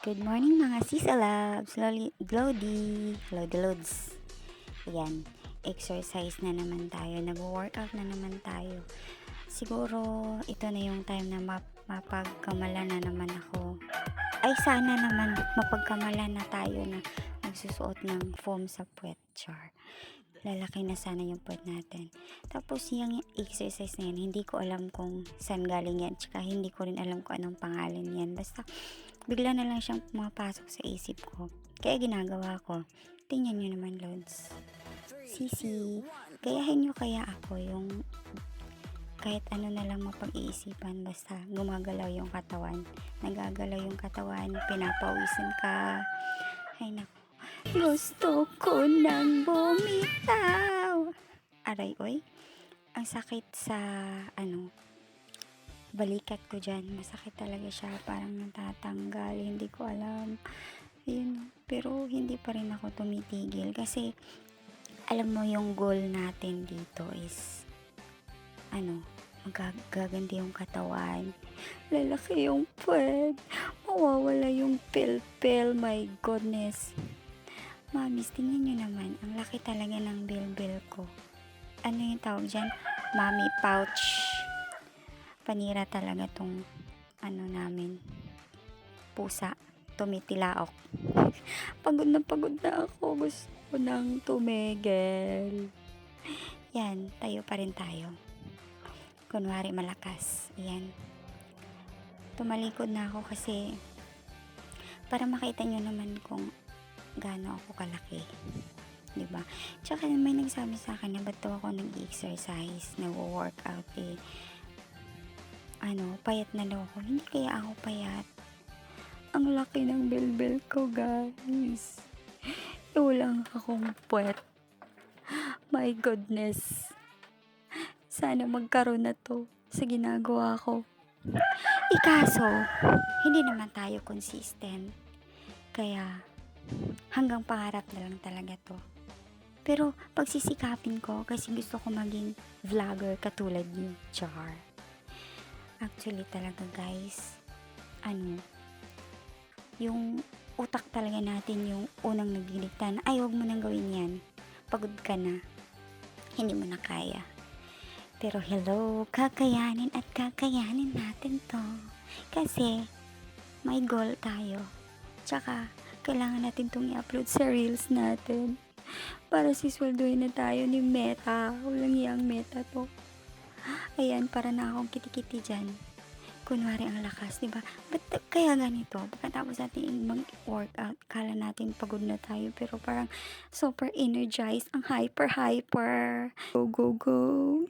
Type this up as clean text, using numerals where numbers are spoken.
Good morning mga sisa loves, Glody, Glody Lods. Ayan, exercise na naman tayo, nag-workout na naman tayo. Siguro ito na yung time na mapagkamala na naman ako. Ay sana naman mapagkamala na tayo na nagsusuot ng foam sa puwet, char. Lalaki na sana yung puwet natin. Tapos yung exercise na yan, hindi ko alam kung saan galing yan. Tsaka hindi ko rin alam kung anong pangalan yan. Basta bigla na lang siyang pumapasok sa isip ko. Kaya ginagawa ko. Tingnan nyo naman, Lods. Sisi, gayahin nyo kaya ako yung kahit ano na lang mapag-iisipan. Basta gumagalaw yung katawan. Nagagalaw yung katawan. Pinapawisan ka. Ay naku. Gusto ko nang bumitaw. Aray, oy. Ang sakit sa, balikat ko dyan. Masakit talaga siya. Parang natatanggal. Hindi ko alam. Yun. Pero hindi pa rin ako tumitigil. Kasi, alam mo yung goal natin dito is, magaganda yung katawan. Lalaki yung puwet. Mawawala yung pilpil. My goodness. Mamis, tingnan nyo naman. Ang laki talaga ng bilbil ko. Ano yung tawag dyan? Mommy pouch. Panira talaga tong namin. Pusa. Tumitilaok. Pagod na ako. Gusto ko nang tumigil. Yan. Tayo pa rin tayo. Kunwari malakas. Yan. Tumalikod na ako kasi para makita nyo naman kung gaano ako kalaki. Diba? Tsaka may nagsabi sa akin na ba't daw ako nag-exercise, nag-workout payat na daw ako. Hindi kaya ako payat. Ang laki ng bilbil ko, guys. Wala akong puwet. My goodness. Sana magkaroon na to sa ginagawa ko. Ikaso, hindi naman tayo consistent. Kaya, hanggang pangarap na lang talaga to. Pero pagsisikapin ko kasi gusto ko maging vlogger katulad ni Char. Actually talaga guys, yung utak talaga natin yung unang nagdidikta na ay huwag mo nang gawin yan. Pagod ka na. Hindi mo na kaya. Pero hello, kakayanin at kakayanin natin to. Kasi may goal tayo. Tsaka kailangan natin itong i-upload sa reels natin. Para sisweldohin na tayo ni Meta. Walang iyang Meta to. Ayan, para na akong kitikiti dyan. Kunwari ang lakas, diba? Ba't kaya ganito? Pagkatapos natin mag-workout, kala natin pagod na tayo. Pero parang super energized. Ang hyper. Go, go, go.